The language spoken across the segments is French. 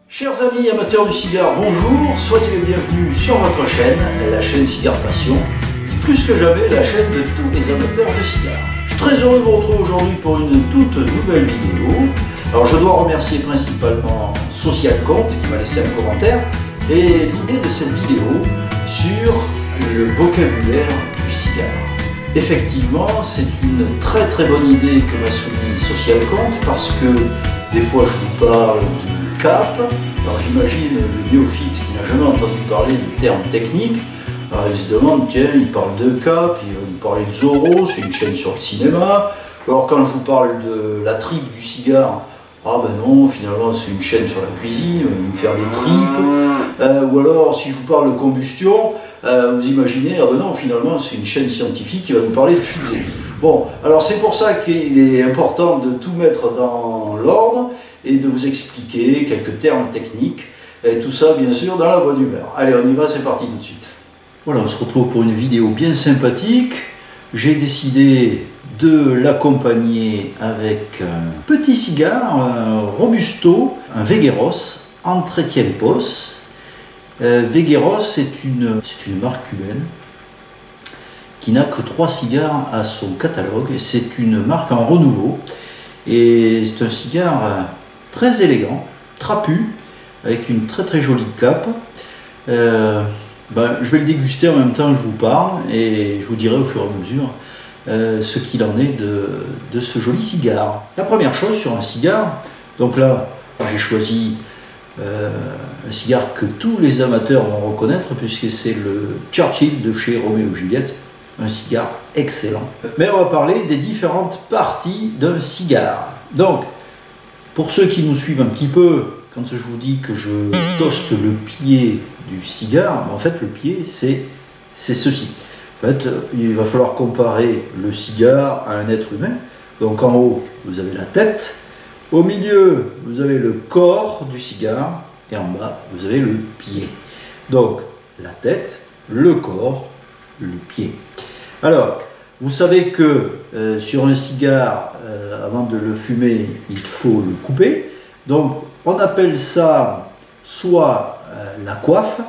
Chers amis amateurs du cigare, bonjour, soyez les bienvenus sur votre chaîne, la chaîne Cigare Passion, plus que jamais la chaîne de tous les amateurs de cigares. Je suis très heureux de vous retrouver aujourd'hui pour une toute nouvelle vidéo. Alors je dois remercier principalement SocialCompte qui m'a laissé un commentaire et l'idée de cette vidéo sur le vocabulaire du cigare. Effectivement, c'est une très bonne idée que m'a soumis SocialCompte parce que des fois je vous parle de cap. Alors j'imagine le néophyte qui n'a jamais entendu parler de termes techniques. Alors il se demande, tiens, il parle de cap, il va nous parler de Zorro, c'est une chaîne sur le cinéma. Alors quand je vous parle de la tripe du cigare, ah ben non, finalement c'est une chaîne sur la cuisine, il va nous faire des tripes. Ou alors si je vous parle de combustion, vous imaginez, ah ben non, finalement c'est une chaîne scientifique qui va nous parler de fusée. Bon, alors c'est pour ça qu'il est important de tout mettre dans l'ordre et de vous expliquer quelques termes techniques, et tout ça bien sûr dans la bonne humeur. Allez, on y va, c'est parti tout de suite. Voilà, on se retrouve pour une vidéo bien sympathique. J'ai décidé de l'accompagner avec un petit cigare, un Robusto, un Vegueros, Entretien Pos. Vegueros, c'est une marque cubaine qui n'a que 3 cigares à son catalogue. C'est une marque en renouveau et c'est un cigare très élégant, trapu, avec une très jolie cape. Je vais le déguster en même temps que je vous parle et je vous dirai au fur et à mesure ce qu'il en est de ce joli cigare. La première chose sur un cigare, donc là j'ai choisi un cigare que tous les amateurs vont reconnaître puisque c'est le Churchill de chez Roméo et Juliette, un cigare excellent. Mais on va parler des différentes parties d'un cigare. Donc, pour ceux qui nous suivent un petit peu, quand je vous dis que je toste le pied du cigare, en fait le pied c'est ceci. En fait, il va falloir comparer le cigare à un être humain. Donc en haut, vous avez la tête, au milieu, vous avez le corps du cigare, et en bas, vous avez le pied. Donc la tête, le corps, le pied. Alors, vous savez que sur un cigare, avant de le fumer, il faut le couper. Donc on appelle ça soit la coiffe,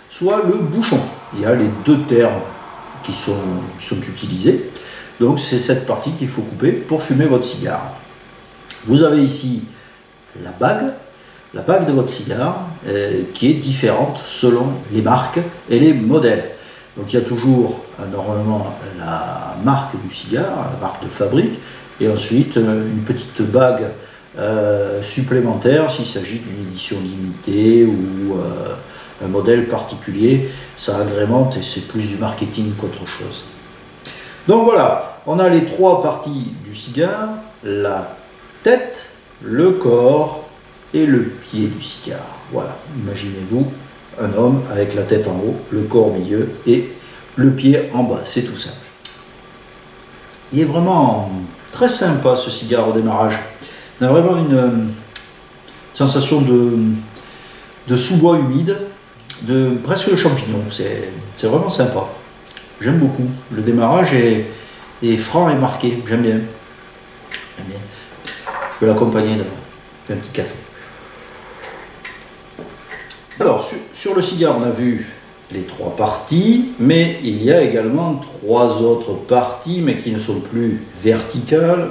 soit le bouchon. Il y a les deux termes qui sont utilisés. Donc c'est cette partie qu'il faut couper pour fumer votre cigare. Vous avez ici la bague de votre cigare, qui est différente selon les marques et les modèles. Donc il y a toujours normalement la marque du cigare, la marque de fabrique, et ensuite une petite bague supplémentaire s'il s'agit d'une édition limitée ou un modèle particulier. Ça agrémente et c'est plus du marketing qu'autre chose. Donc voilà, on a les 3 parties du cigare, la tête, le corps et le pied du cigare. Voilà, imaginez-vous un homme avec la tête en haut, le corps au milieu et le pied en bas, c'est tout simple. Il est vraiment très sympa ce cigare au démarrage. On a vraiment une sensation de sous-bois humide, de presque de champignon. C'est vraiment sympa. J'aime beaucoup. Le démarrage est franc et marqué. J'aime bien. Je vais l'accompagner d'un petit café. Alors, sur le cigare, on a vu les 3 parties, mais il y a également 3 autres parties, mais qui ne sont plus verticales.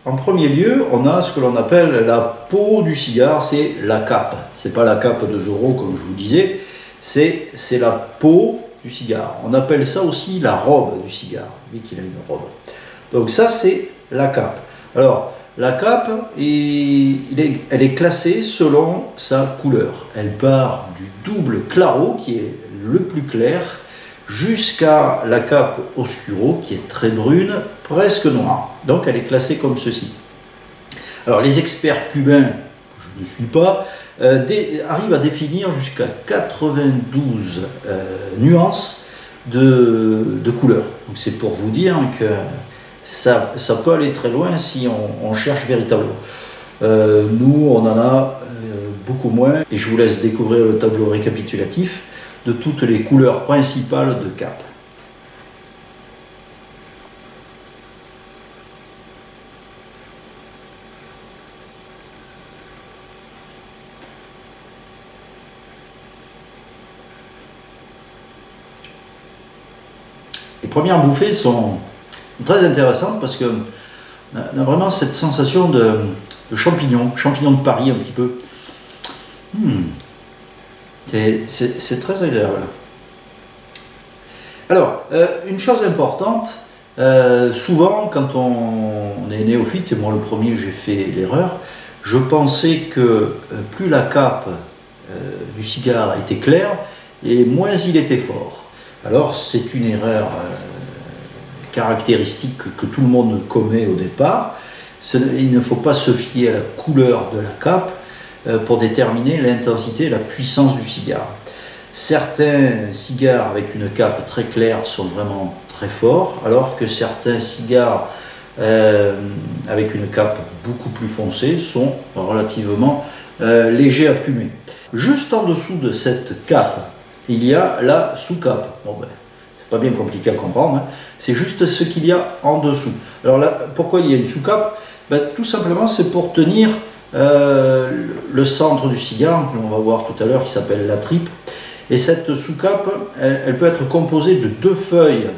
En premier lieu, on a ce que l'on appelle la peau du cigare, c'est la cape. C'est pas la cape de Zorro, comme je vous disais, c'est la peau du cigare. On appelle ça aussi la robe du cigare, vu qu'il a une robe. Donc ça, c'est la cape. Alors, la cape, elle est classée selon sa couleur. Elle part du double claro, qui est le plus clair, jusqu'à la cape oscuro, qui est très brune, presque noire. Donc elle est classée comme ceci. Alors les experts cubains, que je ne suis pas, arrivent à définir jusqu'à 92 nuances de couleurs. Donc c'est pour vous dire que ça peut aller très loin si on cherche véritablement. Nous, on en a beaucoup moins, et je vous laisse découvrir le tableau récapitulatif de toutes les couleurs principales de cape. premières bouffées sont très intéressantes parce qu'on a vraiment cette sensation de champignon de Paris un petit peu. C'est très agréable. Alors, une chose importante, souvent quand on est néophyte, et moi le premier j'ai fait l'erreur, je pensais que plus la cape du cigare était claire et moins il était fort. Alors c'est une erreur caractéristique que tout le monde commet au départ. Il ne faut pas se fier à la couleur de la cape pour déterminer l'intensité et la puissance du cigare. Certains cigares avec une cape très claire sont vraiment très forts, alors que certains cigares avec une cape beaucoup plus foncée sont relativement légers à fumer. Juste en dessous de cette cape, il y a la sous-cape. Bon, ben, c'est pas bien compliqué à comprendre, hein. C'est juste ce qu'il y a en dessous. Alors là, pourquoi il y a une sous-cape? Ben, tout simplement, c'est pour tenir le centre du cigare, que l'on va voir tout à l'heure, qui s'appelle la tripe. Et cette sous-cape, elle peut être composée de deux feuilles,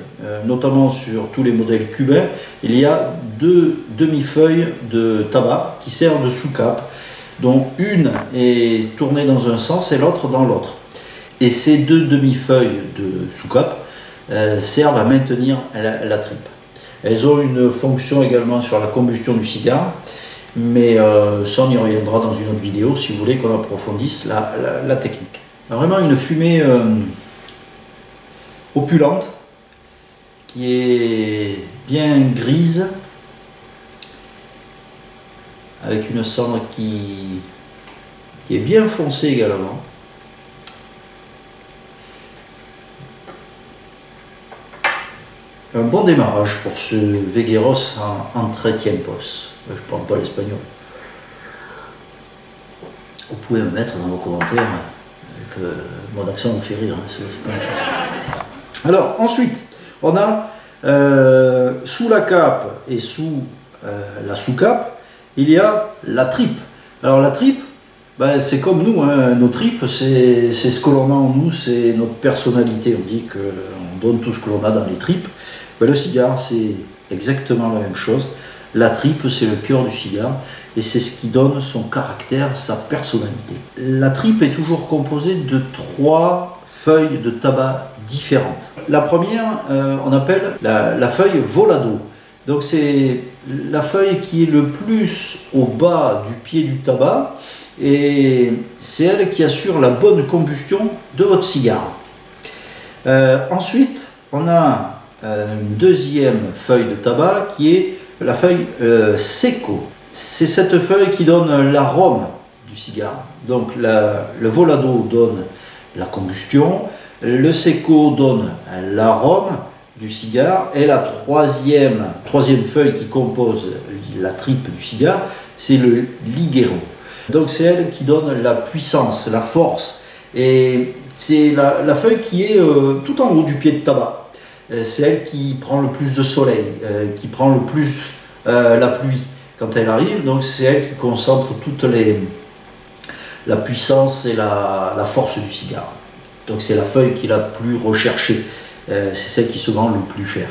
notamment sur tous les modèles cubains. Il y a deux demi-feuilles de tabac qui servent de sous-cape, dont une est tournée dans un sens et l'autre dans l'autre. Et ces deux demi-feuilles de sous-cape servent à maintenir la tripe. Elles ont une fonction également sur la combustion du cigare, mais ça on y reviendra dans une autre vidéo si vous voulez qu'on approfondisse la technique. Vraiment une fumée opulente, qui est bien grise, avec une cendre qui est bien foncée également. Un bon démarrage pour ce Vegueros en 30e pos. Je ne parle pas l'espagnol. Vous pouvez me mettre dans vos commentaires que mon accent vous fait rire, hein, c'est pas un souci. Alors ensuite, on a sous la cape et sous la sous-cape, il y a la tripe. Alors la tripe, ben, c'est comme nous, hein, nos tripes, c'est ce que l'on a en nous, c'est notre personnalité. On dit qu'on donne tout ce que l'on a dans les tripes. Ben, le cigare, c'est exactement la même chose. La tripe, c'est le cœur du cigare et c'est ce qui donne son caractère, sa personnalité. La tripe est toujours composée de 3 feuilles de tabac différentes. La première, on appelle la feuille volado. Donc c'est la feuille qui est le plus au bas du pied du tabac et c'est elle qui assure la bonne combustion de votre cigare. Ensuite, on a une deuxième feuille de tabac qui est la feuille seco. C'est cette feuille qui donne l'arôme du cigare. Donc le volado donne la combustion, le seco donne l'arôme du cigare et la troisième feuille qui compose la tripe du cigare, c'est le liguero. Donc c'est elle qui donne la puissance, la force et c'est la feuille qui est tout en haut du pied de tabac. C'est elle qui prend le plus de soleil, qui prend le plus la pluie quand elle arrive, donc c'est elle qui concentre toute la puissance et la force du cigare. Donc c'est la feuille qui est la plus recherchée, c'est celle qui se vend le plus cher.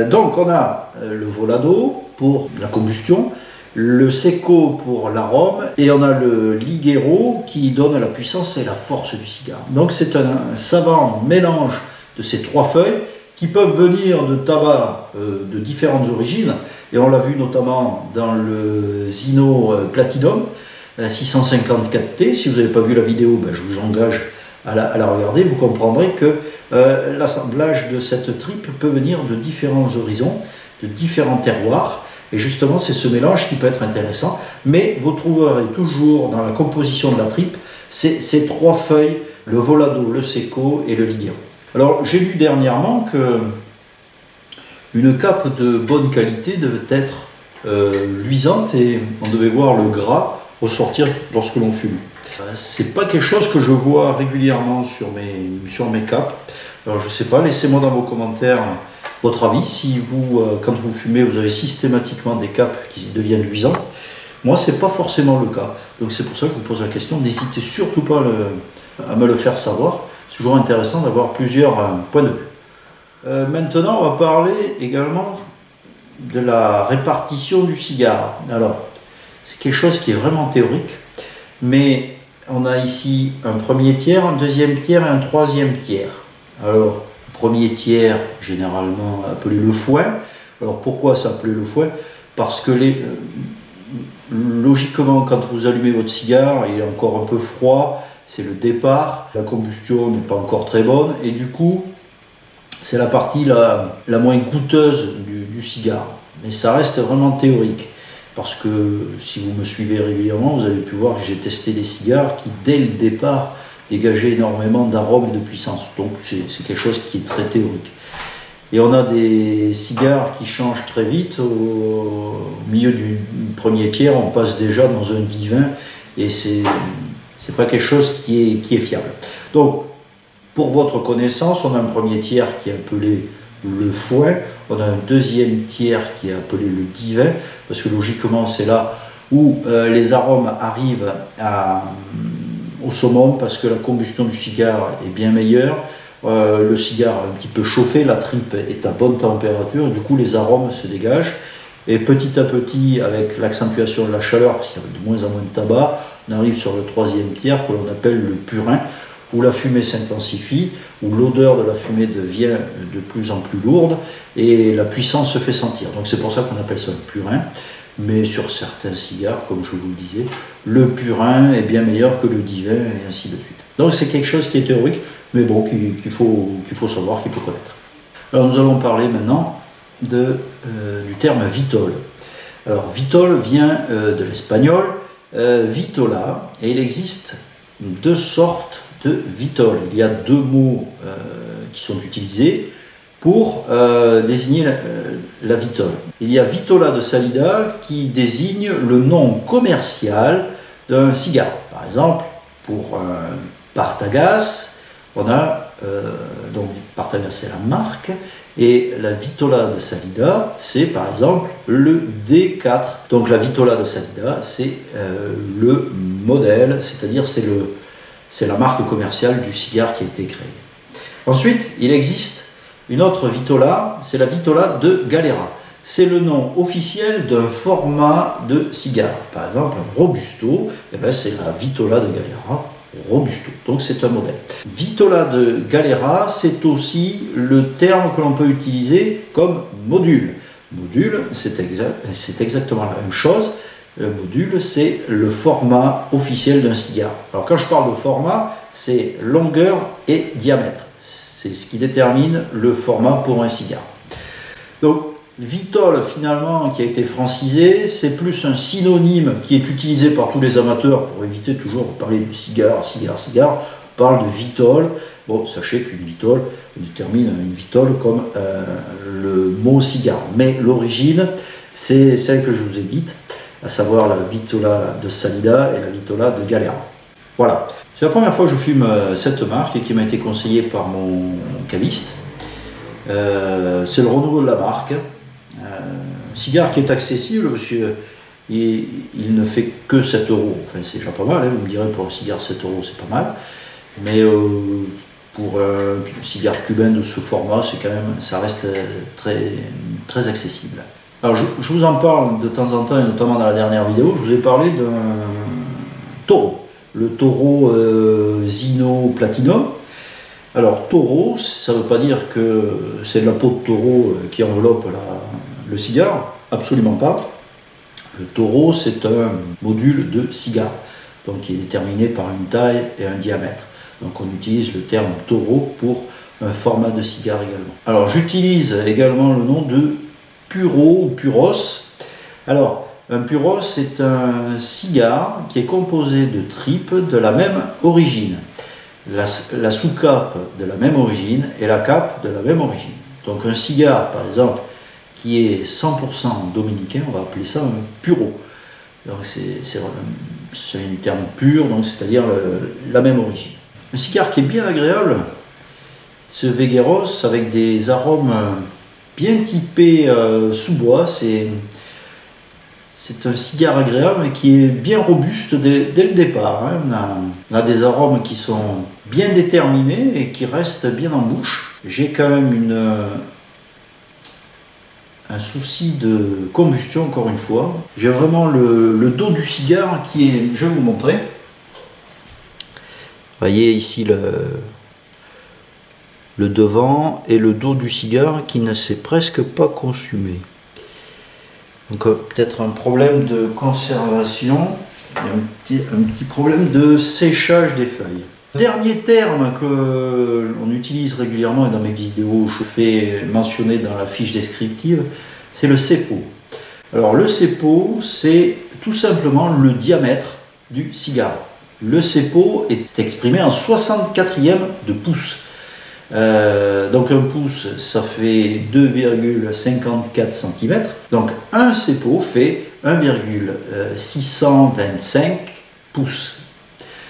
Donc on a le volado pour la combustion, le seco pour l'arôme et on a le liguero qui donne la puissance et la force du cigare. Donc c'est un savant mélange de ces 3 feuilles qui peuvent venir de tabac de différentes origines, et on l'a vu notamment dans le Zino Platinum 654T. Si vous n'avez pas vu la vidéo, ben, je vous engage à la regarder, vous comprendrez que l'assemblage de cette tripe peut venir de différents horizons, de différents terroirs, et justement c'est ce mélange qui peut être intéressant, mais vous trouverez toujours dans la composition de la tripe ces 3 feuilles, le volado, le seco et le liguero. Alors j'ai lu dernièrement que une cape de bonne qualité devait être luisante et on devait voir le gras ressortir lorsque l'on fume. C'est pas quelque chose que je vois régulièrement sur mes capes. Alors je sais pas, laissez-moi dans vos commentaires votre avis. Si vous, quand vous fumez, vous avez systématiquement des capes qui deviennent luisantes. Moi, c'est pas forcément le cas. Donc c'est pour ça que je vous pose la question. N'hésitez surtout pas à me le faire savoir. C'est toujours intéressant d'avoir plusieurs points de vue. Maintenant, on va parler également de la répartition du cigare. Alors, c'est quelque chose qui est vraiment théorique, mais on a ici un premier tiers, un deuxième tiers et un troisième tiers. Alors, premier tiers, généralement appelé le foin. Alors, pourquoi s'appeler le foin? Parce que logiquement, quand vous allumez votre cigare, il est encore un peu froid, c'est le départ, la combustion n'est pas encore très bonne, et du coup, c'est la partie la moins goûteuse du cigare. Mais ça reste vraiment théorique. Parce que si vous me suivez régulièrement, vous avez pu voir que j'ai testé des cigares qui, dès le départ, dégageaient énormément d'arômes et de puissance. Donc c'est quelque chose qui est très théorique. Et on a des cigares qui changent très vite. Au milieu du premier tiers, on passe déjà dans un divin. Et c'est pas quelque chose qui est fiable. Donc, pour votre connaissance, on a un premier tiers qui est appelé le foin, on a un deuxième tiers qui est appelé le divin, parce que logiquement c'est là où les arômes arrivent au summum, parce que la combustion du cigare est bien meilleure, le cigare est un petit peu chauffé, la tripe est à bonne température, et du coup les arômes se dégagent, et petit à petit, avec l'accentuation de la chaleur, parce qu'il y a de moins en moins de tabac, on arrive sur le troisième tiers que l'on appelle le purin, où la fumée s'intensifie, où l'odeur de la fumée devient de plus en plus lourde et la puissance se fait sentir. Donc c'est pour ça qu'on appelle ça le purin. Mais sur certains cigares, comme je vous le disais, le purin est bien meilleur que le divin et ainsi de suite. Donc c'est quelque chose qui est théorique, mais bon, qu'il faut savoir, qu'il faut connaître. Alors nous allons parler maintenant du terme vitol. Alors vitol vient de l'espagnol vitola, et il existe deux sortes de vitol. Il y a deux mots qui sont utilisés pour désigner la vitole. Il y a vitola de salida qui désigne le nom commercial d'un cigare. Par exemple, pour un Partagas, on a donc Partagas c'est la marque, et la vitola de salida c'est par exemple le D4. Donc la vitola de salida c'est le modèle, c'est-à-dire c'est la marque commerciale du cigare qui a été créé. Ensuite, il existe une autre vitola, c'est la vitola de Galera. C'est le nom officiel d'un format de cigare. Par exemple, un Robusto, c'est la vitola de Galera Robusto. Donc c'est un modèle. Vitola de Galera, c'est aussi le terme que l'on peut utiliser comme module. Module, c'est exactement la même chose. Le module, c'est le format officiel d'un cigare. Alors quand je parle de format, c'est longueur et diamètre. C'est ce qui détermine le format pour un cigare. Donc vitol, finalement, qui a été francisé, c'est plus un synonyme qui est utilisé par tous les amateurs pour éviter toujours de parler du cigare. On parle de vitol. Bon, sachez qu'une vitol, on détermine une vitol comme le mot cigare. Mais l'origine, c'est celle que je vous ai dite, à savoir la vitola de salida et la vitola de Galera. Voilà. C'est la première fois que je fume cette marque et qui m'a été conseillée par mon caviste. C'est le renouveau de la marque. Un cigare qui est accessible, parce qu'il ne fait que 7 €. Enfin, c'est déjà pas mal, hein, vous me direz, pour un cigare 7 €, c'est pas mal. Mais pour un cigare cubain de ce format, ça reste très, très accessible. Alors je vous en parle de temps en temps, et notamment dans la dernière vidéo, je vous ai parlé d'un taureau, le taureau Zino Platinum. Alors taureau, ça ne veut pas dire que c'est la peau de taureau qui enveloppe le cigare, absolument pas. Le taureau, c'est un module de cigare, donc qui est déterminé par une taille et un diamètre. Donc on utilise le terme taureau pour un format de cigare également. Alors j'utilise également le nom de Puro ou Puros. Alors, un Puros, c'est un cigare qui est composé de tripes de la même origine. La sous-cape de la même origine et la cape de la même origine. Donc un cigare, par exemple, qui est 100% dominicain, on va appeler ça un Puro. Donc c'est un terme pur, donc c'est-à-dire la même origine. Un cigare qui est bien agréable, ce Vegueros, avec des arômes bien typé sous-bois, c'est un cigare agréable mais qui est bien robuste dès le départ. Hein. On a des arômes qui sont bien déterminés et qui restent bien en bouche. j'ai quand même un souci de combustion, encore une fois. J'ai vraiment le dos du cigare qui est, je vais vous montrer. Vous voyez ici le devant et le dos du cigare qui ne s'est presque pas consumé. Donc peut-être un problème de conservation, et un petit problème de séchage des feuilles. Dernier terme que l'on utilise régulièrement et dans mes vidéos je fais mentionner dans la fiche descriptive, c'est le CEPO. Alors le CEPO, c'est tout simplement le diamètre du cigare. Le CEPO est exprimé en 64e de pouce. Donc un pouce, ça fait 2,54 cm. Donc un CEPO fait 1,625 pouces.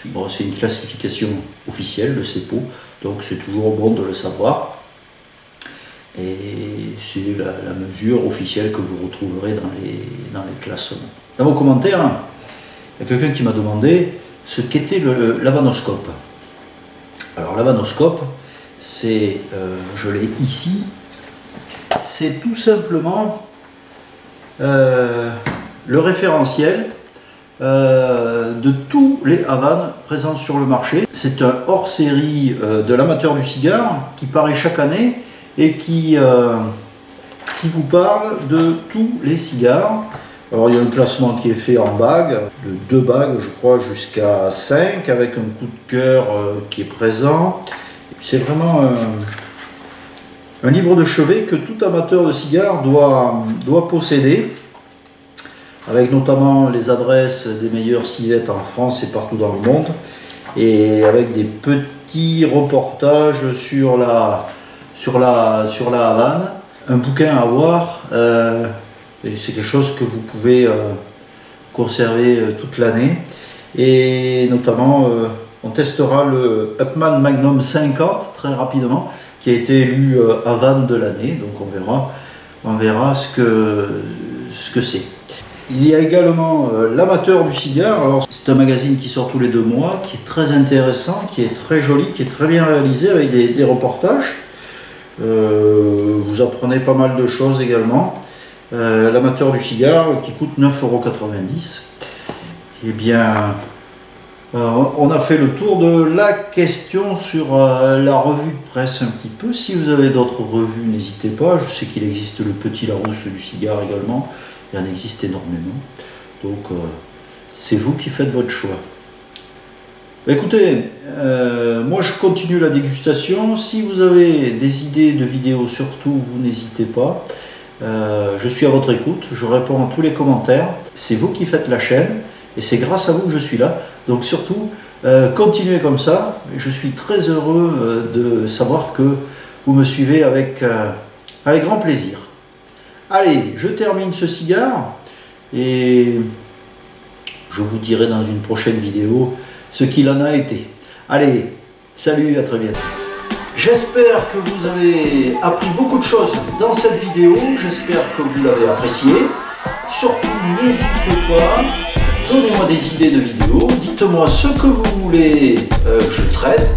Bon, c'est une classification officielle, le CEPO, donc c'est toujours bon de le savoir. Et c'est la mesure officielle que vous retrouverez dans les classements. Dans vos commentaires, il y a quelqu'un qui m'a demandé ce qu'était l'avanoscope. Alors l'avanoscope, c'est, je l'ai ici, c'est tout simplement le référentiel de tous les Havane présents sur le marché. C'est un hors-série de l'amateur du cigare qui paraît chaque année et qui vous parle de tous les cigares. Alors il y a un classement qui est fait en bagues, de 2 bagues je crois jusqu'à 5, avec un coup de cœur qui est présent. C'est vraiment un livre de chevet que tout amateur de cigares doit posséder, avec notamment les adresses des meilleures civettes en France et partout dans le monde, et avec des petits reportages sur la Havane. Un bouquin à avoir, c'est quelque chose que vous pouvez conserver toute l'année, et notamment on testera le Upmann Magnum 50 très rapidement, qui a été élu Havane de l'année, donc on verra ce que c'est. Il y a également l'amateur du cigare. Alors c'est un magazine qui sort tous les 2 mois, qui est très intéressant, qui est très joli, qui est très bien réalisé avec des reportages. Vous apprenez pas mal de choses également. L'amateur du cigare qui coûte 9,90 €. Eh bien, on a fait le tour de la question sur la revue de presse un petit peu. Si vous avez d'autres revues, n'hésitez pas. Je sais qu'il existe le Petit Larousse du cigare également. Il en existe énormément. Donc, c'est vous qui faites votre choix. Écoutez, moi je continue la dégustation. Si vous avez des idées de vidéos, surtout, vous n'hésitez pas. Je suis à votre écoute. Je réponds à tous les commentaires. C'est vous qui faites la chaîne. Et c'est grâce à vous que je suis là. Donc surtout, continuez comme ça. Je suis très heureux de savoir que vous me suivez avec grand plaisir. Allez, je termine ce cigare et je vous dirai dans une prochaine vidéo ce qu'il en a été. Allez, salut, à très bientôt. J'espère que vous avez appris beaucoup de choses dans cette vidéo. J'espère que vous l'avez appréciée. Surtout, n'hésitez pas. Donnez-moi des idées de vidéos, dites-moi ce que vous voulez que je traite,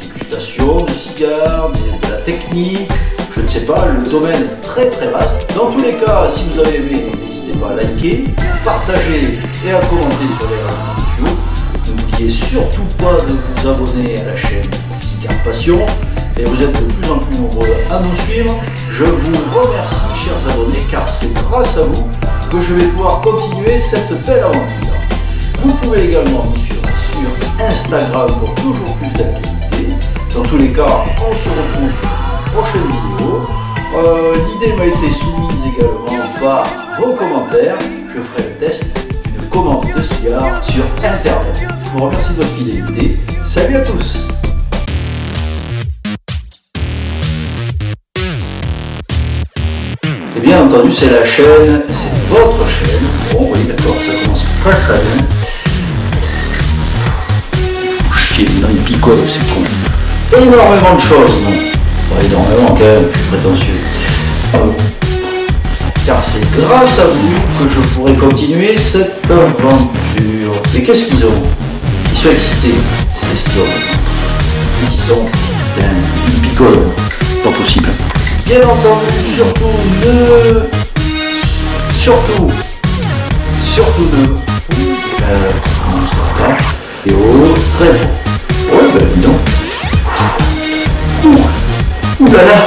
dégustation de cigares, de la technique, je ne sais pas, le domaine est très vaste. Dans tous les cas, si vous avez aimé, n'hésitez pas à liker, partager et à commenter sur les réseaux sociaux. N'oubliez surtout pas de vous abonner à la chaîne Cigare Passion, et vous êtes de plus en plus nombreux à nous suivre. Je vous remercie, chers abonnés, car c'est grâce à vous que je vais pouvoir continuer cette belle aventure. Vous pouvez également me suivre sur Instagram pour toujours plus d'actualités. Dans tous les cas, on se retrouve pour une prochaine vidéo. L'idée m'a été soumise également par vos commentaires. Je ferai le test d'une commande de cigares sur Internet. Je vous remercie de votre fidélité. Salut à tous! Et bien entendu, c'est la chaîne, c'est votre chaîne. Bon, oui, d'accord, ça commence pas très bien. Chier, dans une picole, c'est con. Énormément de choses, non. Pas énormément, quand même, je suis prétentieux. Car c'est grâce à vous que je pourrai continuer cette aventure. Et qu'est-ce qu'ils ont? Ils sont excités, ces bestioles. Ils sont, putain, une picole. pas possible. Bien entendu, surtout ne... comment ça va? Et oh, très bon. Ouais, ben dis donc. Ouh là là.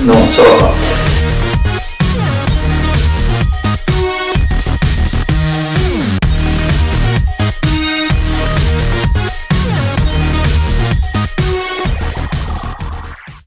Non, ça va pas.